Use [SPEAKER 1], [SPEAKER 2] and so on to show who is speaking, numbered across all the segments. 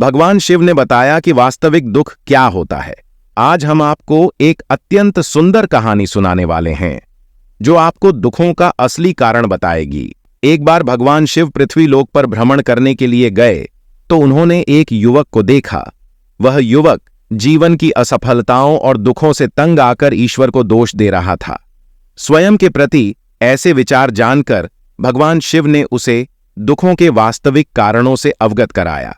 [SPEAKER 1] भगवान शिव ने बताया कि वास्तविक दुख क्या होता है। आज हम आपको एक अत्यंत सुंदर कहानी सुनाने वाले हैं जो आपको दुखों का असली कारण बताएगी। एक बार भगवान शिव पृथ्वी लोक पर भ्रमण करने के लिए गए तो उन्होंने एक युवक को देखा। वह युवक जीवन की असफलताओं और दुखों से तंग आकर ईश्वर को दोष दे रहा था। स्वयं के प्रति ऐसे विचार जानकर भगवान शिव ने उसे दुखों के वास्तविक कारणों से अवगत कराया।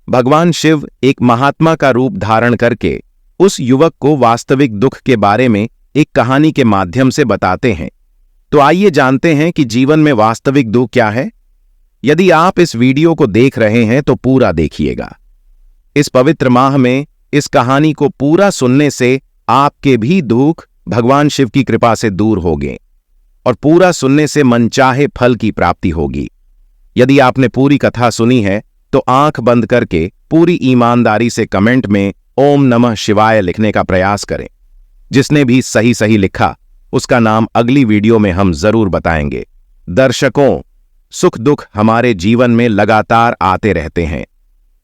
[SPEAKER 1] भगवान शिव एक महात्मा का रूप धारण करके उस युवक को वास्तविक दुख के बारे में एक कहानी के माध्यम से बताते हैं। तो आइए जानते हैं कि जीवन में वास्तविक दुख क्या है। यदि आप इस वीडियो को देख रहे हैं तो पूरा देखिएगा। इस पवित्र माह में इस कहानी को पूरा सुनने से आपके भी दुख भगवान शिव की कृपा से दूर होंगे और पूरा सुनने से मनचाहे फल की प्राप्ति होगी। यदि आपने पूरी कथा सुनी है तो आंख बंद करके पूरी ईमानदारी से कमेंट में ओम नमः शिवाय लिखने का प्रयास करें। जिसने भी सही सही लिखा उसका नाम अगली वीडियो में हम जरूर बताएंगे। दर्शकों, सुख दुख हमारे जीवन में लगातार आते रहते हैं,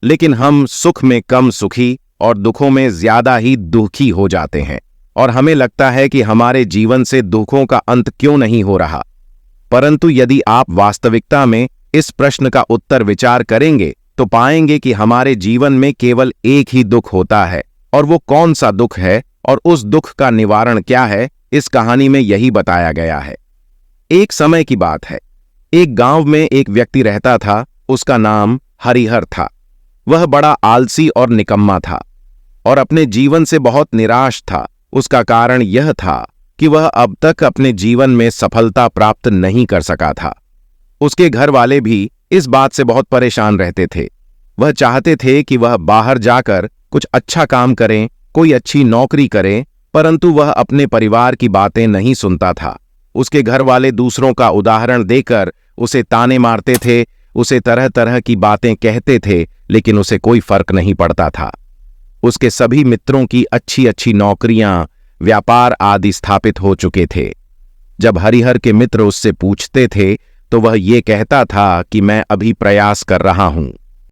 [SPEAKER 1] लेकिन हम सुख में कम सुखी और दुखों में ज्यादा ही दुखी हो जाते हैं और हमें लगता है कि हमारे जीवन से दुखों का अंत क्यों नहीं हो रहा। परंतु यदि आप वास्तविकता में इस प्रश्न का उत्तर विचार करेंगे तो पाएंगे कि हमारे जीवन में केवल एक ही दुख होता है, और वो कौन सा दुख है और उस दुख का निवारण क्या है, इस कहानी में यही बताया गया है। एक समय की बात है। एक गांव में एक व्यक्ति रहता था। उसका नाम हरिहर था। वह बड़ा आलसी और निकम्मा था और अपने जीवन से बहुत निराश था। उसका कारण यह था कि वह अब तक अपने जीवन में सफलता प्राप्त नहीं कर सका था। उसके घर वाले भी इस बात से बहुत परेशान रहते थे। वह चाहते थे कि वह बाहर जाकर कुछ अच्छा काम करें, कोई अच्छी नौकरी करें, परंतु वह अपने परिवार की बातें नहीं सुनता था। उसके घर वाले दूसरों का उदाहरण देकर उसे ताने मारते थे, उसे तरह तरह की बातें कहते थे, लेकिन उसे कोई फर्क नहीं पड़ता था। उसके सभी मित्रों की अच्छी अच्छी नौकरियां, व्यापार आदि स्थापित हो चुके थे। जब हरिहर के मित्र उससे पूछते थे तो वह ये कहता था कि मैं अभी प्रयास कर रहा हूं।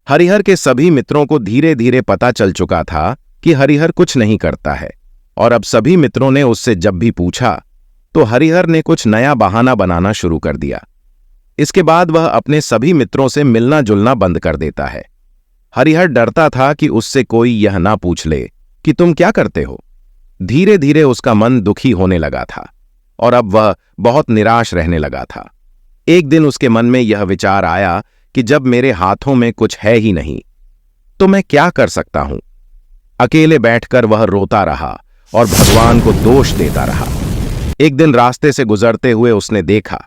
[SPEAKER 1] हरिहर के सभी मित्रों को धीरे धीरे पता चल चुका था कि हरिहर कुछ नहीं करता है, और अब सभी मित्रों ने उससे जब भी पूछा तो हरिहर ने कुछ नया बहाना बनाना शुरू कर दिया। इसके बाद वह अपने सभी मित्रों से मिलना जुलना बंद कर देता है। हरिहर डरता था कि उससे कोई यह ना पूछ ले कि तुम क्या करते हो। धीरे धीरे उसका मन दुखी होने लगा था और अब वह बहुत निराश रहने लगा था। एक दिन उसके मन में यह विचार आया कि जब मेरे हाथों में कुछ है ही नहीं तो मैं क्या कर सकता हूं। अकेले बैठकर वह रोता रहा और भगवान को दोष देता रहा। एक दिन रास्ते से गुजरते हुए उसने देखा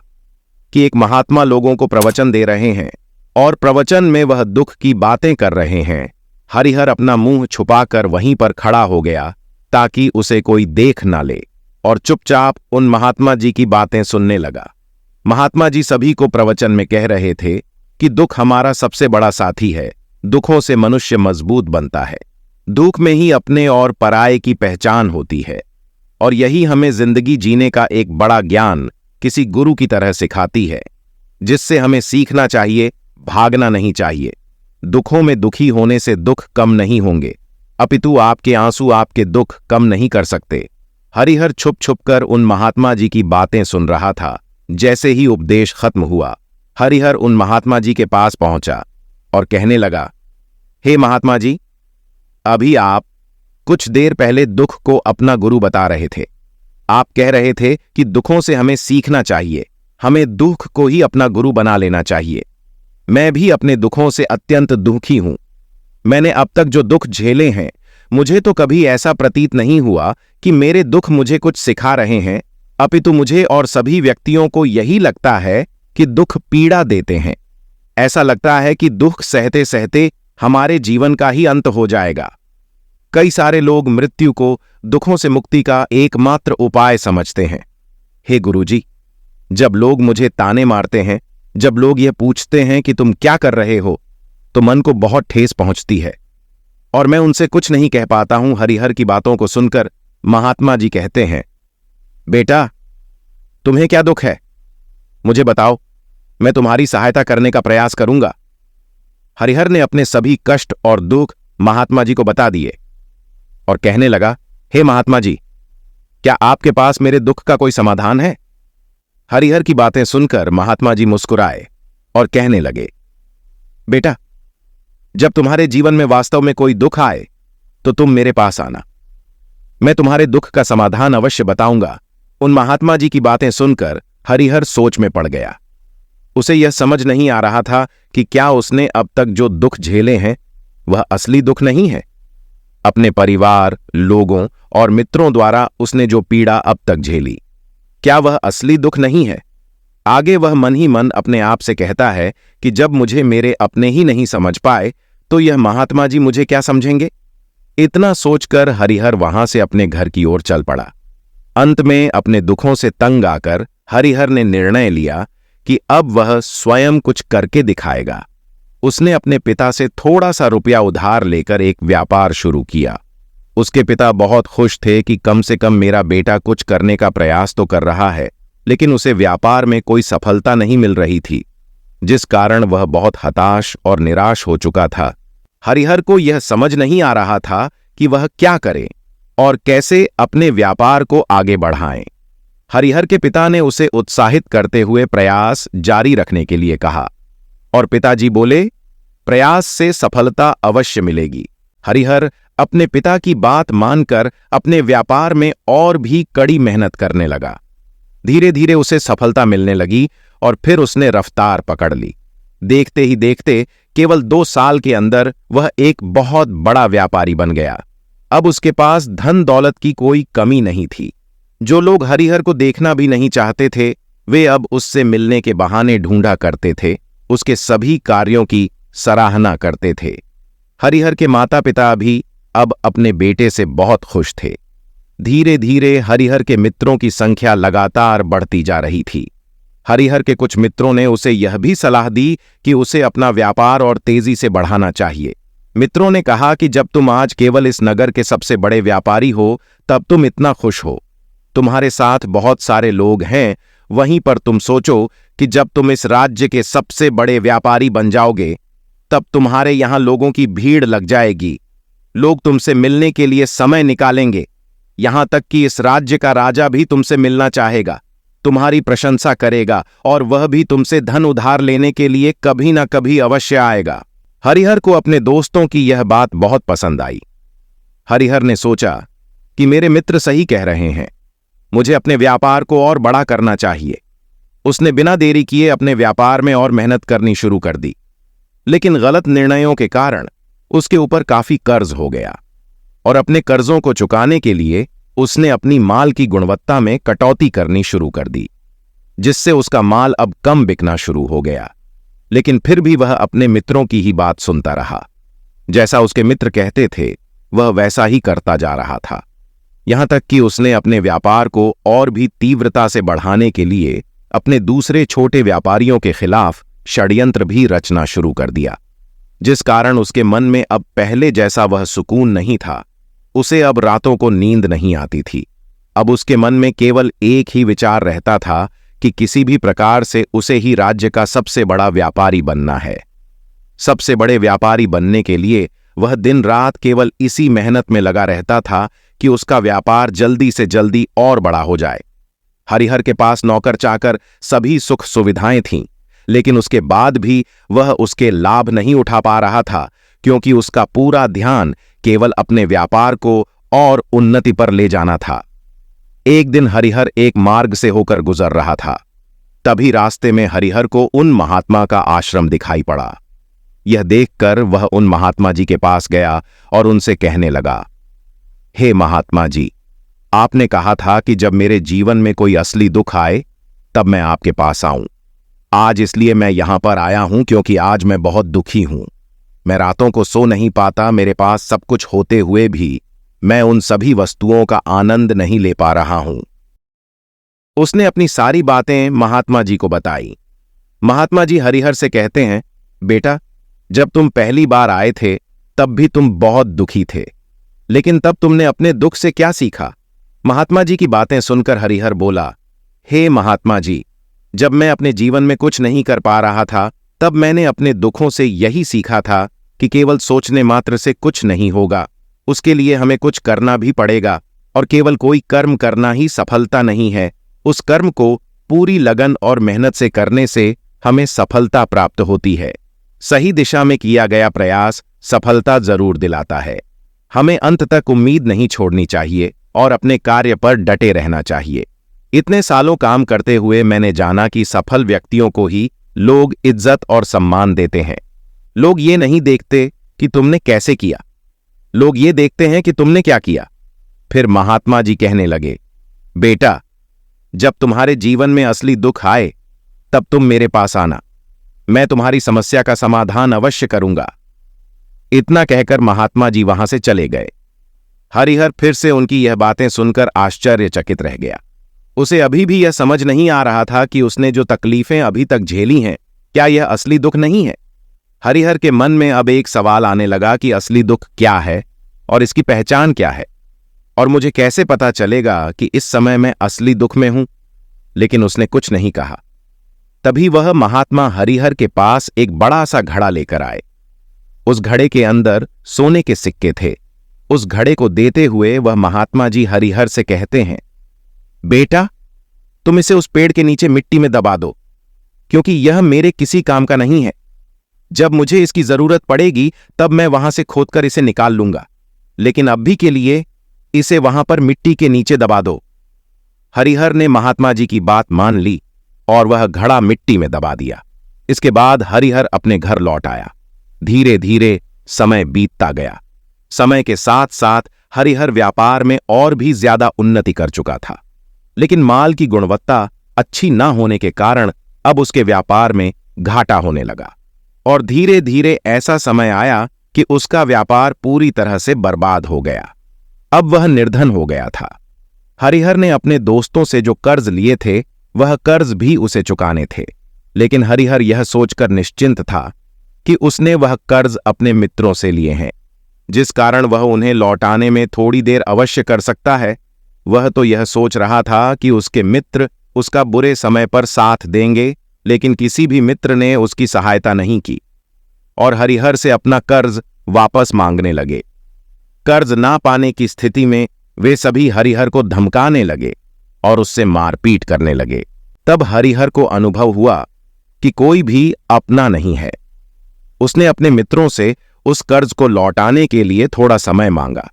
[SPEAKER 1] कि एक महात्मा लोगों को प्रवचन दे रहे हैं और प्रवचन में वह दुख की बातें कर रहे हैं। हरिहर अपना मुंह छुपाकर वहीं पर खड़ा हो गया ताकि उसे कोई देख ना ले और चुपचाप उन महात्मा जी की बातें सुनने लगा। महात्मा जी सभी को प्रवचन में कह रहे थे कि दुख हमारा सबसे बड़ा साथी है। दुखों से मनुष्य मजबूत बनता है। दुख में ही अपने और पराये की पहचान होती है, और यही हमें जिंदगी जीने का एक बड़ा ज्ञान किसी गुरु की तरह सिखाती है, जिससे हमें सीखना चाहिए, भागना नहीं चाहिए। दुखों में दुखी होने से दुख कम नहीं होंगे, अपितु आपके आंसू आपके दुख कम नहीं कर सकते। हरिहर छुप छुप कर उन महात्मा जी की बातें सुन रहा था। जैसे ही उपदेश खत्म हुआ, हरिहर उन महात्मा जी के पास पहुंचा और कहने लगा, हे महात्मा जी, अभी आप कुछ देर पहले दुख को अपना गुरु बता रहे थे। आप कह रहे थे कि दुखों से हमें सीखना चाहिए, हमें दुख को ही अपना गुरु बना लेना चाहिए। मैं भी अपने दुखों से अत्यंत दुखी हूं। मैंने अब तक जो दुख झेले हैं, मुझे तो कभी ऐसा प्रतीत नहीं हुआ कि मेरे दुख मुझे कुछ सिखा रहे हैं, अपितु मुझे और सभी व्यक्तियों को यही लगता है कि दुख पीड़ा देते हैं। ऐसा लगता है कि दुख सहते सहते हमारे जीवन का ही अंत हो जाएगा। कई सारे लोग मृत्यु को दुखों से मुक्ति का एकमात्र उपाय समझते हैं। हे गुरुजी, जब लोग मुझे ताने मारते हैं, जब लोग ये पूछते हैं कि तुम क्या कर रहे हो, तो मन को बहुत ठेस पहुंचती है और मैं उनसे कुछ नहीं कह पाता हूं। हरिहर की बातों को सुनकर महात्मा जी कहते हैं, बेटा, तुम्हें क्या दुख है, मुझे बताओ, मैं तुम्हारी सहायता करने का प्रयास करूंगा। हरिहर ने अपने सभी कष्ट और दुख महात्मा जी को बता दिए और कहने लगा, हे महात्मा जी, क्या आपके पास मेरे दुख का कोई समाधान है? हरिहर की बातें सुनकर महात्मा जी मुस्कुराए और कहने लगे, बेटा, जब तुम्हारे जीवन में वास्तव में कोई दुख आए तो तुम मेरे पास आना, मैं तुम्हारे दुख का समाधान अवश्य बताऊंगा। उन महात्मा जी की बातें सुनकर हरिहर सोच में पड़ गया। उसे यह समझ नहीं आ रहा था कि क्या उसने अब तक जो दुख झेले हैं वह असली दुख नहीं है। अपने परिवार, लोगों और मित्रों द्वारा उसने जो पीड़ा अब तक झेली, क्या वह असली दुख नहीं है? आगे वह मन ही मन अपने आप से कहता है कि जब मुझे मेरे अपने ही नहीं समझ पाए तो यह महात्मा जी मुझे क्या समझेंगे। इतना सोचकर हरिहर वहां से अपने घर की ओर चल पड़ा। अंत में अपने दुखों से तंग आकर हरिहर ने निर्णय लिया कि अब वह स्वयं कुछ करके दिखाएगा। उसने अपने पिता से थोड़ा सा रुपया उधार लेकर एक व्यापार शुरू किया। उसके पिता बहुत खुश थे कि कम से कम मेरा बेटा कुछ करने का प्रयास तो कर रहा है, लेकिन उसे व्यापार में कोई सफलता नहीं मिल रही थी, जिस कारण वह बहुत हताश और निराश हो चुका था। हरिहर को यह समझ नहीं आ रहा था कि वह क्या करे और कैसे अपने व्यापार को आगे बढ़ाएं। हरिहर के पिता ने उसे उत्साहित करते हुए प्रयास जारी रखने के लिए कहा और पिताजी बोले, प्रयास से सफलता अवश्य मिलेगी। हरिहर अपने पिता की बात मानकर अपने व्यापार में और भी कड़ी मेहनत करने लगा। धीरे धीरे उसे सफलता मिलने लगी और फिर उसने रफ्तार पकड़ ली। देखते ही देखते केवल 2 साल के अंदर वह एक बहुत बड़ा व्यापारी बन गया। अब उसके पास धन दौलत की कोई कमी नहीं थी। जो लोग हरिहर को देखना भी नहीं चाहते थे, वे अब उससे मिलने के बहाने ढूंढा करते थे, उसके सभी कार्यों की सराहना करते थे। हरिहर के माता पिता भी अब अपने बेटे से बहुत खुश थे। धीरे धीरे हरिहर के मित्रों की संख्या लगातार बढ़ती जा रही थी। हरिहर के कुछ मित्रों ने उसे यह भी सलाह दी कि उसे अपना व्यापार और तेजी से बढ़ाना चाहिए। मित्रों ने कहा कि जब तुम आज केवल इस नगर के सबसे बड़े व्यापारी हो, तब तुम इतना खुश हो। तुम्हारे साथ बहुत सारे लोग हैं, वहीं पर तुम सोचो कि जब तुम इस राज्य के सबसे बड़े व्यापारी बन जाओगे, तब तुम्हारे यहां लोगों की भीड़ लग जाएगी। लोग तुमसे मिलने के लिए समय निकालेंगे। यहां तक कि इस राज्य का राजा भी तुमसे मिलना चाहेगा, तुम्हारी प्रशंसा करेगा और वह भी तुमसे धन उधार लेने के लिए कभी ना कभी अवश्य आएगा। हरिहर को अपने दोस्तों की यह बात बहुत पसंद आई। हरिहर ने सोचा कि मेरे मित्र सही कह रहे हैं, मुझे अपने व्यापार को और बड़ा करना चाहिए। उसने बिना देरी किए अपने व्यापार में और मेहनत करनी शुरू कर दी, लेकिन गलत निर्णयों के कारण उसके ऊपर काफी कर्ज हो गया और अपने कर्जों को चुकाने के लिए उसने अपनी माल की गुणवत्ता में कटौती करनी शुरू कर दी, जिससे उसका माल अब कम बिकना शुरू हो गया। लेकिन फिर भी वह अपने मित्रों की ही बात सुनता रहा। जैसा उसके मित्र कहते थे वह वैसा ही करता जा रहा था। यहां तक कि उसने अपने व्यापार को और भी तीव्रता से बढ़ाने के लिए अपने दूसरे छोटे व्यापारियों के खिलाफ षड्यंत्र भी रचना शुरू कर दिया, जिस कारण उसके मन में अब पहले जैसा वह सुकून नहीं था। उसे अब रातों को नींद नहीं आती थी। अब उसके मन में केवल एक ही विचार रहता था कि किसी भी प्रकार से उसे ही राज्य का सबसे बड़ा व्यापारी बनना है। सबसे बड़े व्यापारी बनने के लिए वह दिन रात केवल इसी मेहनत में लगा रहता था कि उसका व्यापार जल्दी से जल्दी और बड़ा हो जाए। हरिहर के पास नौकर चाकर सभी सुख सुविधाएं थीं, लेकिन उसके बाद भी वह उसके लाभ नहीं उठा पा रहा था, क्योंकि उसका पूरा ध्यान केवल अपने व्यापार को और उन्नति पर ले जाना था। एक दिन हरिहर एक मार्ग से होकर गुजर रहा था। तभी रास्ते में हरिहर को उन महात्मा का आश्रम दिखाई पड़ा। यह देखकर वह उन महात्मा जी के पास गया और उनसे कहने लगा, हे महात्मा जी, आपने कहा था कि जब मेरे जीवन में कोई असली दुख आए तब मैं आपके पास आऊं। आज इसलिए मैं यहां पर आया हूं क्योंकि आज मैं बहुत दुखी हूं। मैं रातों को सो नहीं पाता। मेरे पास सब कुछ होते हुए भी मैं उन सभी वस्तुओं का आनंद नहीं ले पा रहा हूं। उसने अपनी सारी बातें महात्मा जी को बताई। महात्मा जी हरिहर से कहते हैं, बेटा, जब तुम पहली बार आए थे तब भी तुम बहुत दुखी थे, लेकिन तब तुमने अपने दुख से क्या सीखा? महात्मा जी की बातें सुनकर हरिहर बोला, हे महात्मा जी, जब मैं अपने जीवन में कुछ नहीं कर पा रहा था तब मैंने अपने दुखों से यही सीखा था कि केवल सोचने मात्र से कुछ नहीं होगा, उसके लिए हमें कुछ करना भी पड़ेगा, और केवल कोई कर्म करना ही सफलता नहीं है। उस कर्म को पूरी लगन और मेहनत से करने से हमें सफलता प्राप्त होती है। सही दिशा में किया गया प्रयास सफलता जरूर दिलाता है। हमें अंत तक उम्मीद नहीं छोड़नी चाहिए और अपने कार्य पर डटे रहना चाहिए। इतने सालों काम करते हुए मैंने जाना कि सफल व्यक्तियों को ही लोग इज्जत और सम्मान देते हैं। लोग ये नहीं देखते कि तुमने कैसे किया, लोग ये देखते हैं कि तुमने क्या किया। फिर महात्मा जी कहने लगे, बेटा, जब तुम्हारे जीवन में असली दुख आए तब तुम मेरे पास आना, मैं तुम्हारी समस्या का समाधान अवश्य करूंगा। इतना कहकर महात्मा जी वहां से चले गए। हरिहर फिर से उनकी यह बातें सुनकर आश्चर्यचकित रह गया। उसे अभी भी यह समझ नहीं आ रहा था कि उसने जो तकलीफें अभी तक झेली हैं, क्या यह असली दुख नहीं है। हरिहर के मन में अब एक सवाल आने लगा कि असली दुख क्या है और इसकी पहचान क्या है, और मुझे कैसे पता चलेगा कि इस समय मैं असली दुख में हूं। लेकिन उसने कुछ नहीं कहा। तभी वह महात्मा हरिहर के पास एक बड़ा सा घड़ा लेकर आए। उस घड़े के अंदर सोने के सिक्के थे। उस घड़े को देते हुए वह महात्मा जी हरिहर से कहते हैं, बेटा, तुम इसे उस पेड़ के नीचे मिट्टी में दबा दो, क्योंकि यह मेरे किसी काम का नहीं है। जब मुझे इसकी जरूरत पड़ेगी तब मैं वहां से खोदकर इसे निकाल लूंगा, लेकिन अभी के लिए इसे वहां पर मिट्टी के नीचे दबा दो। हरिहर ने महात्मा जी की बात मान ली और वह घड़ा मिट्टी में दबा दिया। इसके बाद हरिहर अपने घर लौट आया। धीरे धीरे समय बीतता गया। समय के साथ साथ हरिहर व्यापार में और भी ज्यादा उन्नति कर चुका था, लेकिन माल की गुणवत्ता अच्छी न होने के कारण अब उसके व्यापार में घाटा होने लगा, और धीरे धीरे ऐसा समय आया कि उसका व्यापार पूरी तरह से बर्बाद हो गया। अब वह निर्धन हो गया था। हरिहर ने अपने दोस्तों से जो कर्ज लिए थे वह कर्ज भी उसे चुकाने थे, लेकिन हरिहर यह सोचकर निश्चिंत था कि उसने वह कर्ज अपने मित्रों से लिए हैं, जिस कारण वह उन्हें लौटाने में थोड़ी देर अवश्य कर सकता है। वह तो यह सोच रहा था कि उसके मित्र उसका बुरे समय पर साथ देंगे, लेकिन किसी भी मित्र ने उसकी सहायता नहीं की और हरिहर से अपना कर्ज वापस मांगने लगे। कर्ज ना पाने की स्थिति में वे सभी हरिहर को धमकाने लगे और उससे मारपीट करने लगे। तब हरिहर को अनुभव हुआ कि कोई भी अपना नहीं है। उसने अपने मित्रों से उस कर्ज को लौटाने के लिए थोड़ा समय मांगा,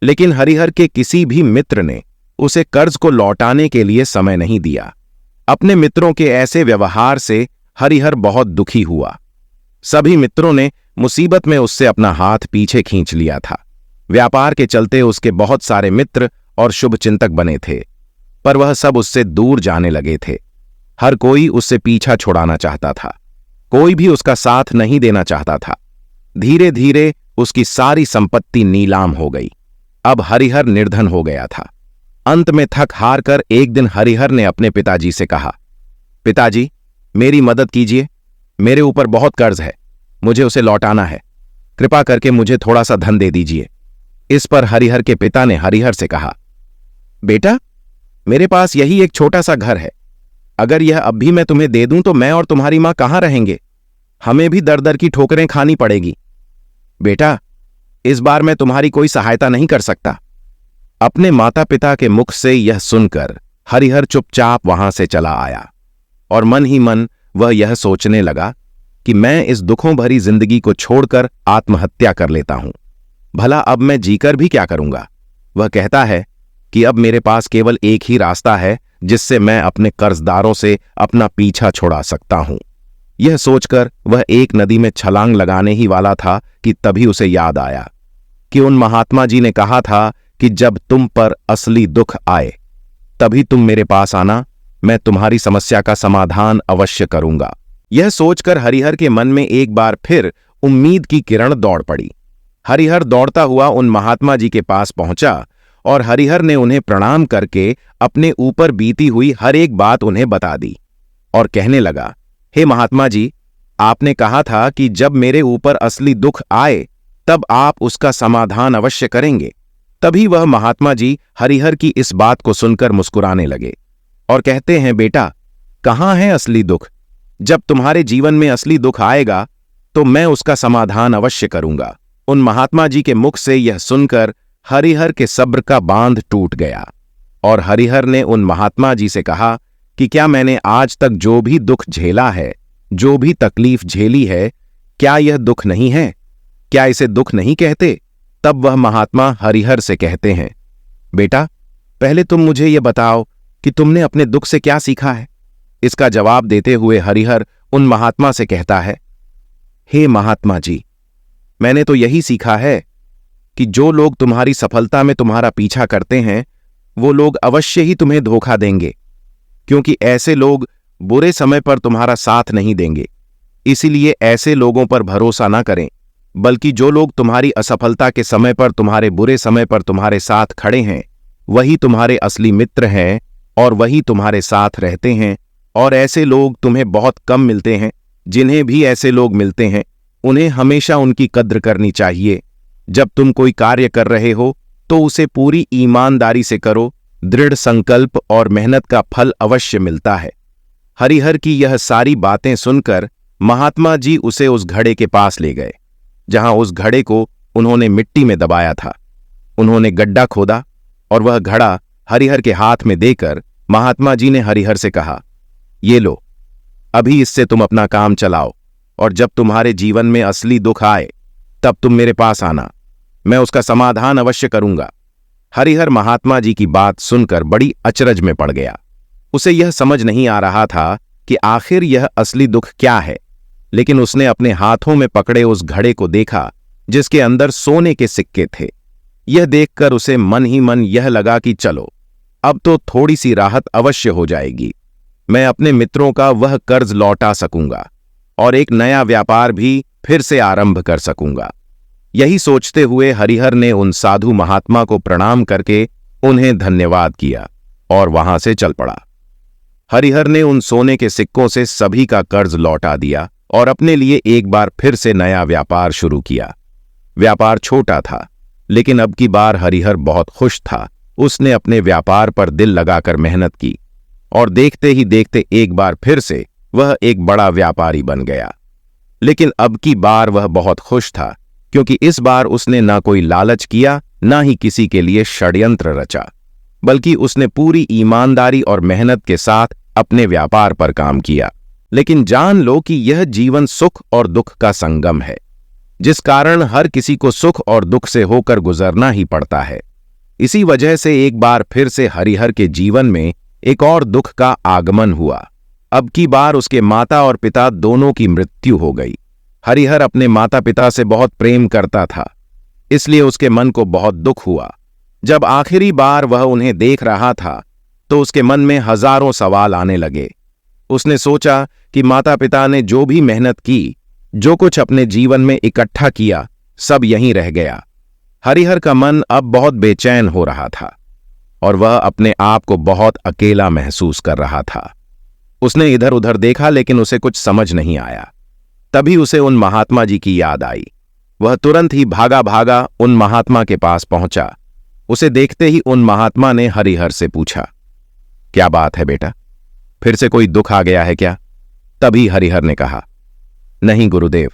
[SPEAKER 1] लेकिन हरिहर के किसी भी मित्र ने उसे कर्ज को लौटाने के लिए समय नहीं दिया। अपने मित्रों के ऐसे व्यवहार से हरिहर बहुत दुखी हुआ। सभी मित्रों ने मुसीबत में उससे अपना हाथ पीछे खींच लिया था। व्यापार के चलते उसके बहुत सारे मित्र और शुभचिंतक बने थे, पर वह सब उससे दूर जाने लगे थे। हर कोई उससे पीछा छुड़ाना चाहता था, कोई भी उसका साथ नहीं देना चाहता था। धीरे धीरे उसकी सारी संपत्ति नीलाम हो गई। अब हरिहर निर्धन हो गया था। अंत में थक हार कर एक दिन हरिहर ने अपने पिताजी से कहा, पिताजी, मेरी मदद कीजिए, मेरे ऊपर बहुत कर्ज है, मुझे उसे लौटाना है, कृपा करके मुझे थोड़ा सा धन दे दीजिए। इस पर हरिहर के पिता ने हरिहर से कहा, बेटा, मेरे पास यही एक छोटा सा घर है, अगर यह अब भी मैं तुम्हें दे दूं तो मैं और तुम्हारी मां कहां रहेंगे, हमें भी दर दर की ठोकरें खानी पड़ेगी। बेटा, इस बार मैं तुम्हारी कोई सहायता नहीं कर सकता। अपने माता पिता के मुख से यह सुनकर हरिहर चुपचाप वहां से चला आया और मन ही मन वह यह सोचने लगा कि मैं इस दुखों भरी जिंदगी को छोड़कर आत्महत्या कर लेता हूं। भला अब मैं जीकर भी क्या करूंगा। वह कहता है कि अब मेरे पास केवल एक ही रास्ता है जिससे मैं अपने कर्जदारों से अपना पीछा छुड़ा सकता हूं। यह सोचकर वह एक नदी में छलांग लगाने ही वाला था कि तभी उसे याद आया कि उन महात्मा जी ने कहा था कि जब तुम पर असली दुख आए तभी तुम मेरे पास आना, मैं तुम्हारी समस्या का समाधान अवश्य करूंगा। यह सोचकर हरिहर के मन में एक बार फिर उम्मीद की किरण दौड़ पड़ी। हरिहर दौड़ता हुआ उन महात्मा जी के पास पहुंचा और हरिहर ने उन्हें प्रणाम करके अपने ऊपर बीती हुई हर एक बात उन्हें बता दी और कहने लगा, हे महात्मा जी, आपने कहा था कि जब मेरे ऊपर असली दुख आए तब आप उसका समाधान अवश्य करेंगे। तभी वह महात्मा जी हरिहर की इस बात को सुनकर मुस्कुराने लगे और कहते हैं, बेटा, कहाँ है असली दुख, जब तुम्हारे जीवन में असली दुख आएगा तो मैं उसका समाधान अवश्य करूंगा। उन महात्मा जी के मुख से यह सुनकर हरिहर के सब्र का बांध टूट गया और हरिहर ने उन महात्मा जी से कहा कि क्या मैंने आज तक जो भी दुख झेला है, जो भी तकलीफ झेली है, क्या यह दुख नहीं है? क्या इसे दुख नहीं कहते? तब वह महात्मा हरिहर से कहते हैं, बेटा, पहले तुम मुझे यह बताओ कि तुमने अपने दुख से क्या सीखा है। इसका जवाब देते हुए हरिहर उन महात्मा से कहता है, हे महात्मा जी, मैंने तो यही सीखा है कि जो लोग तुम्हारी सफलता में तुम्हारा पीछा करते हैं वो लोग अवश्य ही तुम्हें धोखा देंगे, क्योंकि ऐसे लोग बुरे समय पर तुम्हारा साथ नहीं देंगे। इसीलिए ऐसे लोगों पर भरोसा न करें, बल्कि जो लोग तुम्हारी असफलता के समय पर, तुम्हारे बुरे समय पर तुम्हारे साथ खड़े हैं, वही तुम्हारे असली मित्र हैं और वही तुम्हारे साथ रहते हैं। और ऐसे लोग तुम्हें बहुत कम मिलते हैं। जिन्हें भी ऐसे लोग मिलते हैं उन्हें हमेशा उनकी कद्र करनी चाहिए। जब तुम कोई कार्य कर रहे हो तो उसे पूरी ईमानदारी से करो। दृढ़ संकल्प और मेहनत का फल अवश्य मिलता है। हरिहर की यह सारी बातें सुनकर महात्मा जी उसे उस घड़े के पास ले गए, जहां उस घड़े को उन्होंने मिट्टी में दबाया था। उन्होंने गड्ढा खोदा और वह घड़ा हरिहर के हाथ में देकर महात्मा जी ने हरिहर से कहा, ये लो, अभी इससे तुम अपना काम चलाओ और जब तुम्हारे जीवन में असली दुख आए तब तुम मेरे पास आना, मैं उसका समाधान अवश्य करूंगा। हरिहर महात्मा जी की बात सुनकर बड़ी अचरज में पड़ गया। उसे यह समझ नहीं आ रहा था कि आखिर यह असली दुख क्या है, लेकिन उसने अपने हाथों में पकड़े उस घड़े को देखा जिसके अंदर सोने के सिक्के थे। यह देखकर उसे मन ही मन यह लगा कि चलो, अब तो थोड़ी सी राहत अवश्य हो जाएगी। मैं अपने मित्रों का वह कर्ज लौटा सकूंगा और एक नया व्यापार भी फिर से आरंभ कर सकूंगा। यही सोचते हुए हरिहर ने उन साधु महात्मा को प्रणाम करके उन्हें धन्यवाद किया और वहां से चल पड़ा। हरिहर ने उन सोने के सिक्कों से सभी का कर्ज लौटा दिया और अपने लिए एक बार फिर से नया व्यापार शुरू किया। व्यापार छोटा था, लेकिन अब की बार हरिहर बहुत खुश था। उसने अपने व्यापार पर दिल लगाकर मेहनत की और देखते ही देखते एक बार फिर से वह एक बड़ा व्यापारी बन गया। लेकिन अब की बार वह बहुत खुश था, क्योंकि इस बार उसने ना कोई लालच किया, ना ही किसी के लिए षड्यंत्र रचा, बल्कि उसने पूरी ईमानदारी और मेहनत के साथ अपने व्यापार पर काम किया। लेकिन जान लो कि यह जीवन सुख और दुख का संगम है, जिस कारण हर किसी को सुख और दुख से होकर गुजरना ही पड़ता है। इसी वजह से एक बार फिर से हरिहर के जीवन में एक और दुख का आगमन हुआ। अब की बार उसके माता और पिता दोनों की मृत्यु हो गई। हरिहर अपने माता पिता से बहुत प्रेम करता था, इसलिए उसके मन को बहुत दुख हुआ। जब आखिरी बार वह उन्हें देख रहा था तो उसके मन में हजारों सवाल आने लगे। उसने सोचा कि माता पिता ने जो भी मेहनत की, जो कुछ अपने जीवन में इकट्ठा किया, सब यहीं रह गया। हरिहर का मन अब बहुत बेचैन हो रहा था और वह अपने आप को बहुत अकेला महसूस कर रहा था। उसने इधर उधर देखा, लेकिन उसे कुछ समझ नहीं आया। तभी उसे उन महात्मा जी की याद आई। वह तुरंत ही भागा भागा उन महात्मा के पास पहुंचा। उसे देखते ही उन महात्मा ने हरिहर से पूछा, क्या बात है बेटा, फिर से कोई दुख आ गया है क्या? तभी हरिहर ने कहा, नहीं गुरुदेव,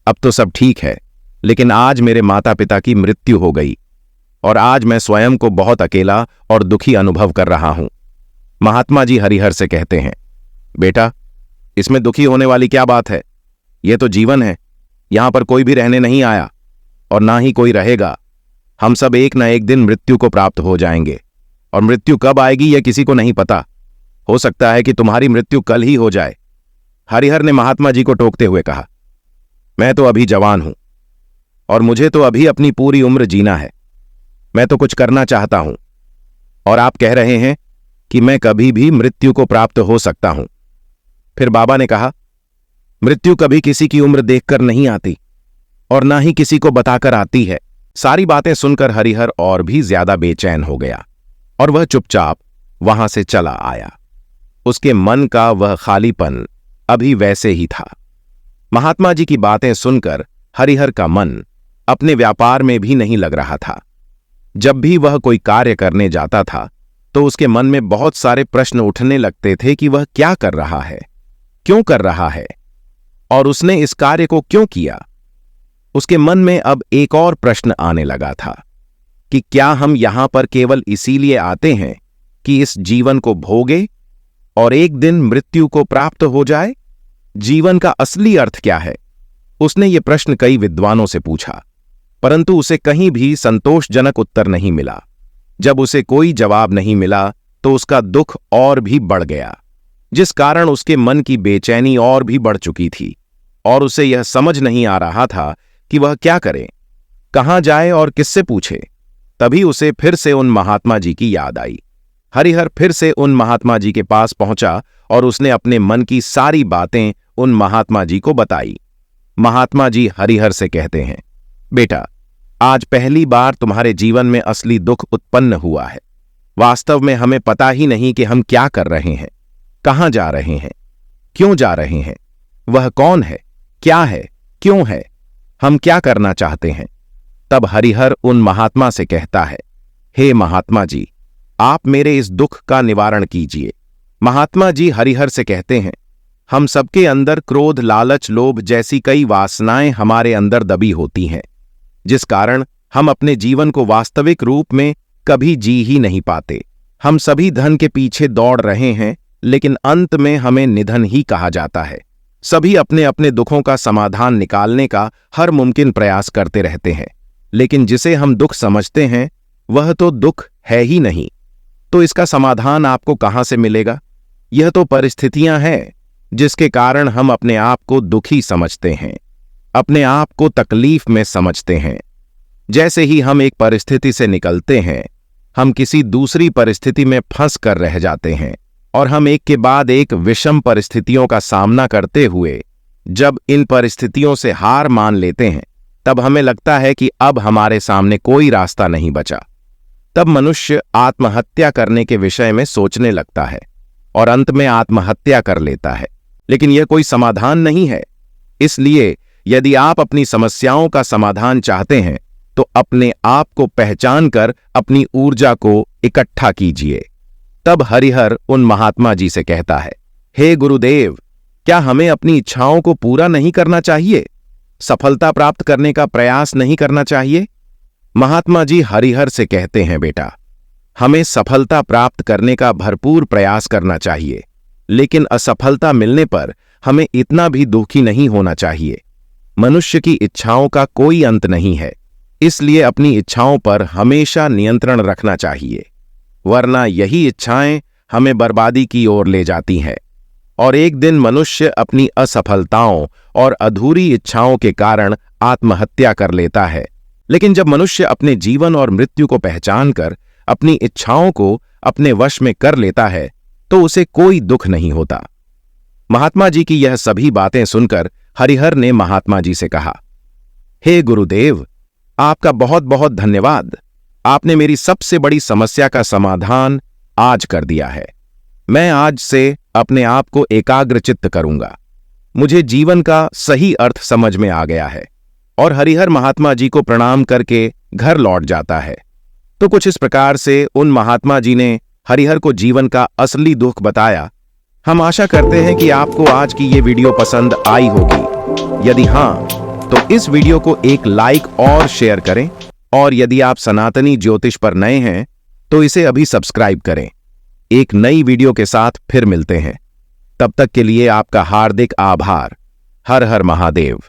[SPEAKER 1] अब तो सब ठीक है, लेकिन आज मेरे माता पिता की मृत्यु हो गई और आज मैं स्वयं को बहुत अकेला और दुखी अनुभव कर रहा हूं। महात्मा जी हरिहर से कहते हैं, बेटा, इसमें दुखी होने वाली क्या बात है? यह तो जीवन है। यहां पर कोई भी रहने नहीं आया और ना ही कोई रहेगा। हम सब एक न एक दिन मृत्यु को प्राप्त हो जाएंगे और मृत्यु कब आएगी यह किसी को नहीं पता। हो सकता है कि तुम्हारी मृत्यु कल ही हो जाए। हरिहर ने महात्मा जी को टोकते हुए कहा, मैं तो अभी जवान हूं और मुझे तो अभी अपनी पूरी उम्र जीना है। मैं तो कुछ करना चाहता हूं और आप कह रहे हैं कि मैं कभी भी मृत्यु को प्राप्त हो सकता हूं। फिर बाबा ने कहा, मृत्यु कभी किसी की उम्र देखकर नहीं आती और ना ही किसी को बताकर आती है। सारी बातें सुनकर हरिहर और भी ज्यादा बेचैन हो गया और वह चुपचाप वहां से चला आया। उसके मन का वह खालीपन अभी वैसे ही था। महात्मा जी की बातें सुनकर हरिहर का मन अपने व्यापार में भी नहीं लग रहा था। जब भी वह कोई कार्य करने जाता था तो उसके मन में बहुत सारे प्रश्न उठने लगते थे कि वह क्या कर रहा है। क्यों कर रहा है और उसने इस कार्य को क्यों किया। उसके मन में अब एक और प्रश्न आने लगा था कि क्या हम यहां पर केवल इसीलिए आते हैं कि इस जीवन को भोगे और एक दिन मृत्यु को प्राप्त हो जाए? जीवन का असली अर्थ क्या है? उसने ये प्रश्न कई विद्वानों से पूछा, परंतु उसे कहीं भी संतोषजनक उत्तर नहीं मिला। जब उसे कोई जवाब नहीं मिला तो उसका दुख और भी बढ़ गया, जिस कारण उसके मन की बेचैनी और भी बढ़ चुकी थी और उसे यह समझ नहीं आ रहा था कि वह क्या करे, कहां जाए और किससे पूछे। तभी उसे फिर से उन महात्मा जी की याद आई। हरिहर फिर से उन महात्मा जी के पास पहुंचा और उसने अपने मन की सारी बातें उन महात्मा जी को बताई। महात्मा जी हरिहर से कहते हैं, बेटा, आज पहली बार तुम्हारे जीवन में असली दुख उत्पन्न हुआ है। वास्तव में हमें पता ही नहीं कि हम क्या कर रहे हैं, कहां जा रहे हैं, क्यों जा रहे हैं, वह कौन है, क्या है, क्यों है, हम क्या करना चाहते हैं। तब हरिहर उन महात्मा से कहता है, हे महात्मा जी, आप मेरे इस दुख का निवारण कीजिए। महात्मा जी हरिहर से कहते हैं, हम सबके अंदर क्रोध, लालच, लोभ जैसी कई वासनाएं हमारे अंदर दबी होती हैं, जिस कारण हम अपने जीवन को वास्तविक रूप में कभी जी ही नहीं पाते। हम सभी धन के पीछे दौड़ रहे हैं, लेकिन अंत में हमें निधन ही कहा जाता है। सभी अपने अपने दुखों का समाधान निकालने का हर मुमकिन प्रयास करते रहते हैं, लेकिन जिसे हम दुख समझते हैं वह तो दुख है ही नहीं। तो इसका समाधान आपको कहां से मिलेगा? यह तो परिस्थितियां हैं जिसके कारण हम अपने आप को दुखी समझते हैं, अपने आप को तकलीफ में समझते हैं। जैसे ही हम एक परिस्थिति से निकलते हैं, हम किसी दूसरी परिस्थिति में फंस कर रह जाते हैं और हम एक के बाद एक विषम परिस्थितियों का सामना करते हुए जब इन परिस्थितियों से हार मान लेते हैं, तब हमें लगता है कि अब हमारे सामने कोई रास्ता नहीं बचा। तब मनुष्य आत्महत्या करने के विषय में सोचने लगता है और अंत में आत्महत्या कर लेता है। लेकिन यह कोई समाधान नहीं है। इसलिए यदि आप अपनी समस्याओं का समाधान चाहते हैं तो अपने आप को पहचान कर अपनी ऊर्जा को इकट्ठा कीजिए। तब हरिहर उन महात्मा जी से कहता है, हे गुरुदेव, क्या हमें अपनी इच्छाओं को पूरा नहीं करना चाहिए? सफलता प्राप्त करने का प्रयास नहीं करना चाहिए? महात्मा जी हरिहर से कहते हैं, बेटा, हमें सफलता प्राप्त करने का भरपूर प्रयास करना चाहिए, लेकिन असफलता मिलने पर हमें इतना भी दुखी नहीं होना चाहिए। मनुष्य की इच्छाओं का कोई अंत नहीं है, इसलिए अपनी इच्छाओं पर हमेशा नियंत्रण रखना चाहिए, वरना यही इच्छाएं हमें बर्बादी की ओर ले जाती हैं और एक दिन मनुष्य अपनी असफलताओं और अधूरी इच्छाओं के कारण आत्महत्या कर लेता है। लेकिन जब मनुष्य अपने जीवन और मृत्यु को पहचानकर अपनी इच्छाओं को अपने वश में कर लेता है तो उसे कोई दुख नहीं होता। महात्मा जी की यह सभी बातें सुनकर हरिहर ने महात्मा जी से कहा, हे गुरुदेव, आपका बहुत बहुत धन्यवाद। आपने मेरी सबसे बड़ी समस्या का समाधान आज कर दिया है। मैं आज से अपने आप को एकाग्रचित्त करूंगा। मुझे जीवन का सही अर्थ समझ में आ गया है। और हरिहर महात्मा जी को प्रणाम करके घर लौट जाता है। तो कुछ इस प्रकार से उन महात्मा जी ने हरिहर को जीवन का असली दुख बताया। हम आशा करते हैं कि आपको आज की ये वीडियो पसंद आई होगी। यदि हाँ, तो इस वीडियो को एक लाइक और शेयर करें, और यदि आप सनातनी ज्योतिष पर नए हैं तो इसे अभी सब्सक्राइब करें। एक नई वीडियो के साथ फिर मिलते हैं। तब तक के लिए आपका हार्दिक आभार। हर हर महादेव।